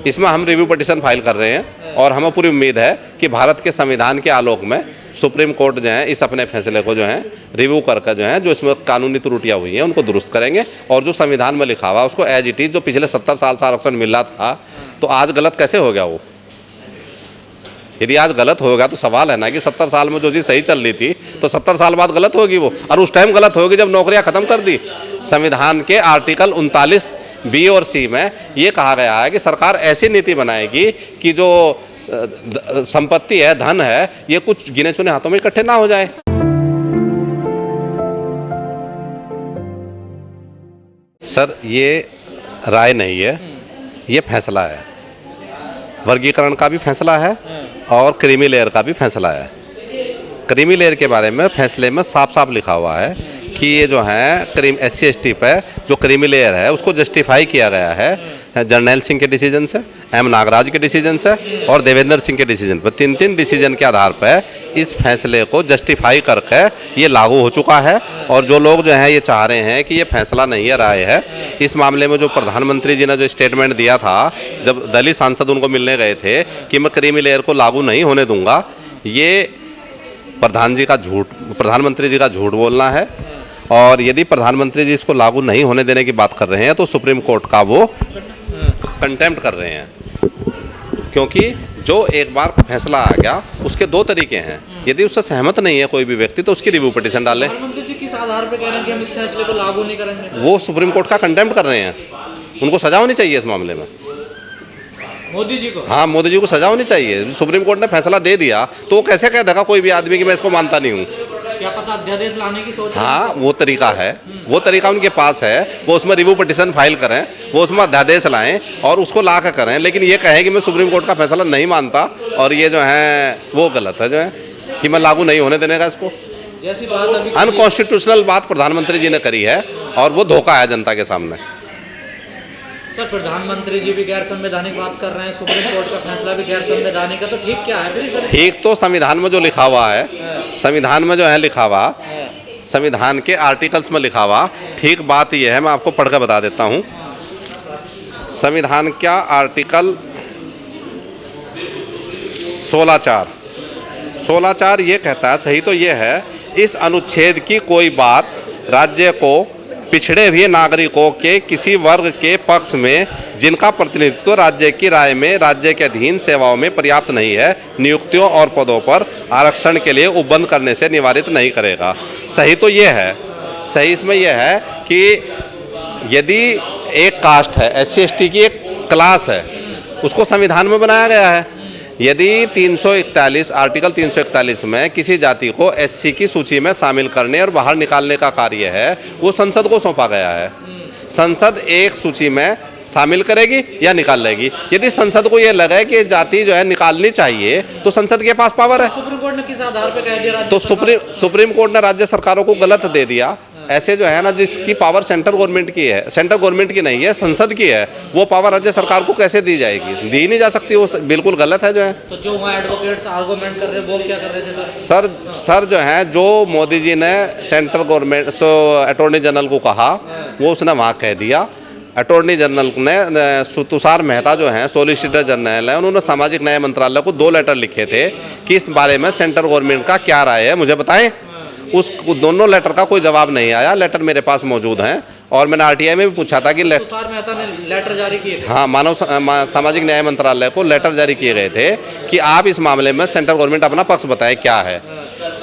इसमें हम review petition file कर रहे हैं और हमें पूरी उम्मीद है कि भारत के संविधान के आलोक में सुप्रीम कोर्ट जो है इस अपने फैसले को जो है रिव्यू करके जो है जो इसमें कानूनी त्रुटियां हुई हैं उनको दुरुस्त करेंगे और जो संविधान में लिखा हुआ उसको एज इट इज़, जो पिछले 70 साल से आरक्षण मिल रहा था तो आज गलत कैसे हो गया वो? यदि आज गलत हो गया तो सवाल है ना कि 70 साल में जो चीज़ सही चल रही थी तो 70 साल बाद गलत होगी वो, और उस टाइम गलत होगी जब नौकरियां खत्म कर दी। संविधान के आर्टिकल 39 बी और सी में ये कहा गया है कि सरकार ऐसी नीति बनाएगी कि जो संपत्ति है, धन है, ये कुछ गिने चुने हाथों में इकट्ठे ना हो जाए। सर ये राय नहीं है, ये फैसला है। वर्गीकरण का भी फैसला है और क्रीमी लेयर का भी फैसला है। क्रीमी लेयर के बारे में फैसले में साफ साफ लिखा हुआ है कि ये जो है SC/ST पे जो क्रीमी लेयर है उसको जस्टिफाई किया गया है जर्नैल सिंह के डिसीजन से, M नागराज के डिसीजन से और देवेंद्र सिंह के डिसीजन पर। 3 डिसीजन के आधार पर इस फैसले को जस्टिफाई करके ये लागू हो चुका है। और जो लोग जो हैं ये चाह रहे हैं कि ये फैसला नहीं है, राय है, इस मामले में जो प्रधानमंत्री जी ने जो स्टेटमेंट दिया था जब दलित सांसद उनको मिलने गए थे कि मैं क्रीमी लेयर को लागू नहीं होने दूंगा, ये प्रधानमंत्री जी का झूठ बोलना है। और यदि प्रधानमंत्री जी इसको लागू नहीं होने देने की बात कर रहे हैं तो सुप्रीम कोर्ट का वो कंटेम्प्ट कर रहे हैं, क्योंकि जो एक बार फैसला आ गया उसके 2 तरीके हैं। यदि उससे सहमत नहीं है कोई भी व्यक्ति तो उसकी रिव्यू पिटीशन डालें। प्रधानमंत्री जी किस आधार पर कह रहे हैं कि हम इस फैसले को लागू नहीं करेंगे? वो सुप्रीम कोर्ट का कंटेम्प्ट कर रहे हैं, उनको सजा होनी चाहिए इस मामले में। मोदी जी को? हाँ, मोदी जी को सजा होनी चाहिए। सुप्रीम कोर्ट ने फैसला दे दिया तो वो कैसे कह देगा कोई भी आदमी कि मैं इसको मानता नहीं हूँ? क्या पता अध्यादेश लाने की सोच? हाँ, वो तरीका है, वो तरीका उनके पास है। वो उसमें रिव्यू पिटीशन फाइल करें, वो उसमें अध्यादेश लाएं और उसको ला कर करें। लेकिन ये कहें कि मैं सुप्रीम कोर्ट का फैसला नहीं मानता और ये जो है वो गलत है, जो है कि मैं लागू नहीं होने देने का इसको। जैसी बात अभी अनकॉन्स्टिट्यूशनल बात प्रधानमंत्री जी ने करी है और वो धोखा है जनता के सामने। सर प्रधानमंत्री जी भी गैर संवैधानिक बात कर रहे हैं, सुप्रीम कोर्ट का फैसला भी गैर संवैधानिक है, तो ठीक क्या है फिर सर? ठीक तो संविधान में जो लिखा हुआ है, संविधान में जो है लिखा हुआ, संविधान के आर्टिकल्स में लिखा हुआ ठीक बात यह है, मैं आपको पढ़ कर बता देता हूँ। संविधान का आर्टिकल 16(4) ये कहता है, सही तो ये है, इस अनुच्छेद की कोई बात राज्य को पिछड़े हुए नागरिकों के किसी वर्ग के पक्ष में जिनका प्रतिनिधित्व राज्य की राय में राज्य के अधीन सेवाओं में पर्याप्त नहीं है, नियुक्तियों और पदों पर आरक्षण के लिए उपबंध करने से निवारित नहीं करेगा। सही तो ये है, सही इसमें यह है कि यदि एक कास्ट है, SC/ST की एक क्लास है, उसको संविधान में बनाया गया है। यदि 341 आर्टिकल 341 में किसी जाति को SC की सूची में शामिल करने और बाहर निकालने का कार्य है, वो संसद को सौंपा गया है। संसद एक सूची में शामिल करेगी या निकाल लेगी। यदि संसद को ये लगे कि जाति जो है निकालनी चाहिए तो संसद के पास पावर है। सुप्रीम कोर्ट ने किस आधार पर कह दिया? तो सुप्रीम कोर्ट ने राज्य सरकारों को गलत दे दिया। ऐसे जो है ना, जिसकी पावर सेंट्रल गवर्नमेंट की है, सेंट्रल गवर्नमेंट की नहीं है, संसद की है, वो पावर राज्य सरकार को कैसे दी जाएगी? दी नहीं जा सकती, वो बिल्कुल गलत है जो है। तो जो वहाँ एडवोकेट्स आर्गुमेंट कर रहे हैं वो क्या कर रहे थे सर? सर जो है, जो मोदी जी ने सेंट्रल गवर्नमेंट अटॉर्नी जनरल को कहा वो उसने वहाँ कह दिया। अटॉर्नी जनरल ने तुषार मेहता जो हैं सॉलिसिटर जनरल हैं, उन्होंने सामाजिक न्याय मंत्रालय को 2 लेटर लिखे थे कि इस बारे में सेंट्रल गवर्नमेंट का क्या राय है, मुझे बताएं। उस दोनों लेटर का कोई जवाब नहीं आया। लेटर मेरे पास मौजूद हैं और मैंने RTI में भी पूछा था कि तुषार मेहता ने लेटर जारी किए थे? हाँ, सामाजिक न्याय मंत्रालय को लेटर जारी किए गए थे कि आप इस मामले में सेंट्रल गवर्नमेंट अपना पक्ष बताए क्या है।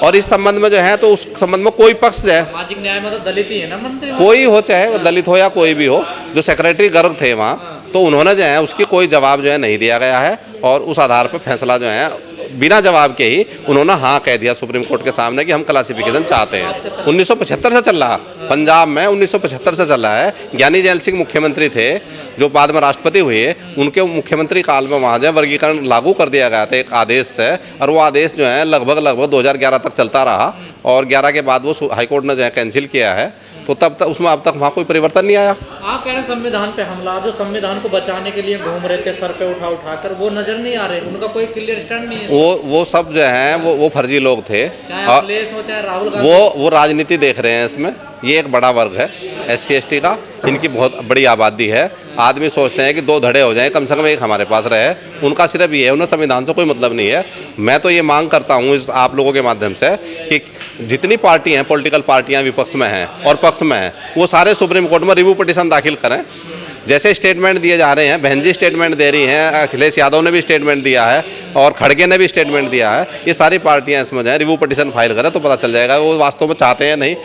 और इस संबंध में जो है, तो उस संबंध में कोई पक्ष है, सामाजिक न्याय में तो दलित ही है ना मंत्री, कोई हो, चाहे दलित हो या कोई भी हो, जो सेक्रेटरी गर्ग थे वहाँ, तो उन्होंने जो है उसकी कोई जवाब जो है नहीं दिया गया है। और उस आधार पर फैसला जो है बिना जवाब के ही उन्होंने हाँ कह दिया सुप्रीम कोर्ट के सामने कि हम क्लासिफिकेशन चाहते हैं। 1975 से चल रहा, पंजाब में 1975 से चल रहा है। ज्ञानी जैल सिंह मुख्यमंत्री थे जो बाद में राष्ट्रपति हुए, उनके मुख्यमंत्री काल में वहाँ जो वर्गीकरण लागू कर दिया गया था एक आदेश से, और वो आदेश जो है लगभग 2011 तक चलता रहा और 11 के बाद वो हाईकोर्ट ने जो है कैंसिल किया है। तो तब तक उसमें अब तक वहाँ कोई परिवर्तन नहीं आया। आप कह रहे हैं संविधान पे हमला, जो संविधान को बचाने के लिए घूम रहे थे सर पे उठा कर, वो नजर नहीं आ रहे, उनका कोई क्लियर स्टैंड नहीं है। वो सब जो है वो फर्जी लोग थे, चाहे अखिलेश हो चाहे राहुल गांधी, वो राजनीति देख रहे हैं इसमें। ये एक बड़ा वर्ग है SC ST का, इनकी बहुत बड़ी आबादी है। आदमी सोचते हैं कि 2 धड़े हो जाएं, कम से कम एक हमारे पास रहे। उनका सिर्फ ये है, उन्हें संविधान से कोई मतलब नहीं है। मैं तो ये मांग करता हूँ इस आप लोगों के माध्यम से कि जितनी पार्टी हैं, पॉलिटिकल पार्टियाँ विपक्ष में हैं और पक्ष में हैं, वो सारे सुप्रीम कोर्ट में रिव्यू पिटीशन दाखिल करें। जैसे स्टेटमेंट दिए जा रहे हैं, बहन जी स्टेटमेंट दे रही हैं, अखिलेश यादव ने भी स्टेटमेंट दिया है और खड़गे ने भी स्टेटमेंट दिया है, ये सारी पार्टियां इसमें जाएँ, रिव्यू पिटीशन फाइल करें तो पता चल जाएगा वो वास्तव में चाहते हैं नहीं।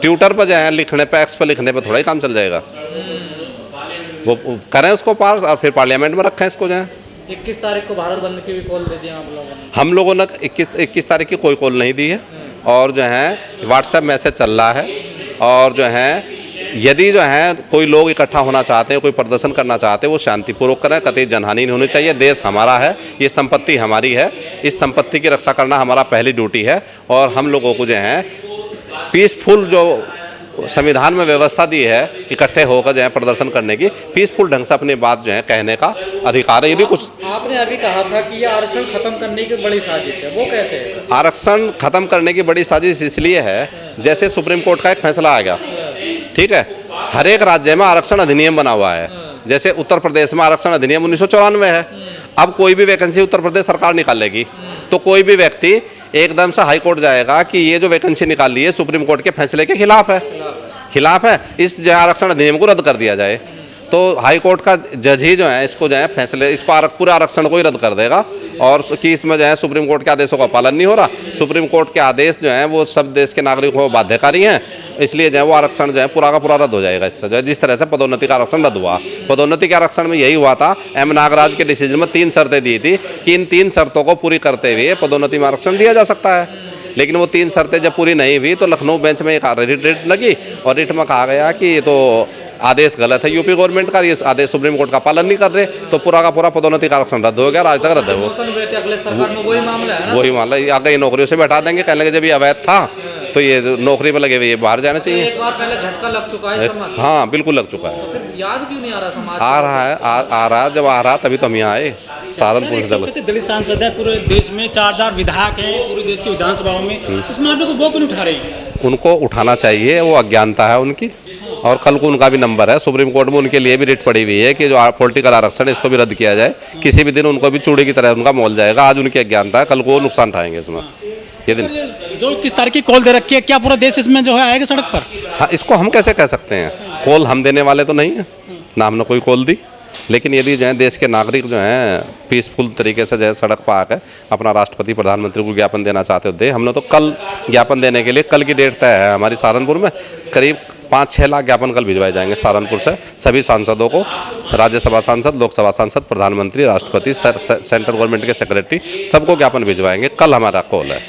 ट्विटर पर जाए लिखने पर, एक्स पर लिखने पर थोड़ा ही काम चल जाएगा। वो करें उसको पास और फिर पार्लियामेंट में रखें इसको जाए। 21 तारीख को भारत बंद की भी कॉल दे दिया आप लोगों ने। हम लोगों ने 21 तारीख की कोई कॉल नहीं दी है और जो है व्हाट्सएप मैसेज चल रहा है। और जो है यदि जो है कोई लोग इकट्ठा होना चाहते हैं, कोई प्रदर्शन करना चाहते हैं, वो शांतिपूर्वक करें, कतई जनहानि नहीं होनी चाहिए। देश हमारा है, ये संपत्ति हमारी है, इस संपत्ति की रक्षा करना हमारा पहली ड्यूटी है। और हम लोगों को जो है पीसफुल जो संविधान में व्यवस्था दी है इकट्ठे होकर जो है प्रदर्शन करने की, पीसफुल ढंग से अपनी बात जो है कहने का अधिकार है। यदि कुछ आपने अभी कहा था कि ये आरक्षण खत्म करने की बड़ी साजिश है, वो कैसे है? आरक्षण खत्म करने की बड़ी साजिश इसलिए है, जैसे सुप्रीम कोर्ट का एक फैसला आ गया, ठीक है, हर एक राज्य में आरक्षण अधिनियम बना हुआ है। जैसे उत्तर प्रदेश में आरक्षण अधिनियम 1994 है। अब कोई भी वैकेंसी उत्तर प्रदेश सरकार निकालेगी तो कोई भी व्यक्ति एकदम से हाई कोर्ट जाएगा कि ये जो वैकेंसी निकाली है सुप्रीम कोर्ट के फैसले के खिलाफ है, इस जो आरक्षण अधिनियम को रद्द कर दिया जाए। तो हाई कोर्ट का जज ही जो है इसको जो है फैसले, इसको पूरे आरक्षण को ही रद्द कर देगा। और कि इसमें जो है सुप्रीम कोर्ट के आदेशों का पालन नहीं हो रहा। सुप्रीम कोर्ट के आदेश जो हैं वो सब देश के नागरिकों को बाध्यकारी हैं, इसलिए जो है वो आरक्षण जो है पूरा का पूरा रद्द हो जाएगा। इससे जो है जिस तरह से पदोन्नति का आरक्षण रद्द हुआ, पदोन्नति के आरक्षण में यही हुआ था। M नागराज के डिसीजन में 3 शर्तें दी थी कि इन 3 शर्तों को पूरी करते हुए पदोन्नति में आरक्षण दिया जा सकता है। लेकिन वो 3 शर्तें जब पूरी नहीं हुई तो लखनऊ बेंच में एक रिट लगी और रिट में कहा गया कि ये तो आदेश गलत है यूपी गवर्नमेंट का, ये आदेश सुप्रीम कोर्ट का पालन नहीं कर रहे, तो पूरा का पूरा पदोन्नति का आरक्षण रद्द हो गया। आज तक रद्द है वो। अगले सरकार में वही मामला है ना? वही मामला, आगे ये नौकरियों से बैठा देंगे, कहने लगे जब ये अवैध था तो ये नौकरी पर लगे हुए ये बाहर जाना चाहिए। एक बार पहले झटका लग चुका है समाज। हाँ बिल्कुल लग चुका है। तो फिर याद क्यों नहीं आ रहा समाज? आ रहा है, आ रहा, जब आ रहा तभी तो हम यहाँ आए सहारनपुर से। जब दलित सांसद है, पूरे देश में 4 विधायक हैं, पूरे देश की विधानसभाओं में, इस मामले को वो क्यों उठा रही है? उनको उठाना चाहिए, वो अज्ञानता है उनकी। और कल को उनका भी नंबर है, सुप्रीम कोर्ट में उनके लिए भी रिट पड़ी हुई है कि जो पॉलिटिकल आरक्षण इसको भी रद्द किया जाए। किसी भी दिन उनको भी चूड़ी की तरह उनका मोल जाएगा। आज उनकी अज्ञानता है, कल को वो नुकसान उठाएंगे इसमें। ये दिन जो किस तरह की कॉल दे रखी है, क्या पूरा देश इसमें जो है आएगा सड़क पर? हाँ, इसको हम कैसे कह सकते हैं? कॉल हम देने वाले तो नहीं है ना, हमने कोई कॉल दी। लेकिन यदि जो है देश के नागरिक जो हैं पीसफुल तरीके से जो है सड़क पर आकर अपना राष्ट्रपति प्रधानमंत्री को ज्ञापन देना चाहते हो दे। हमने तो कल ज्ञापन देने के लिए, कल की डेट तय है हमारी सहारनपुर में, करीब 5-6 लाख ज्ञापन कल भिजवाए जाएंगे सहारनपुर से सभी सांसदों को, राज्यसभा सांसद, लोकसभा सांसद, प्रधानमंत्री, राष्ट्रपति, सेंट्रल गवर्नमेंट के सेक्रेटरी, सबको ज्ञापन भिजवाएंगे। कल हमारा कॉल है।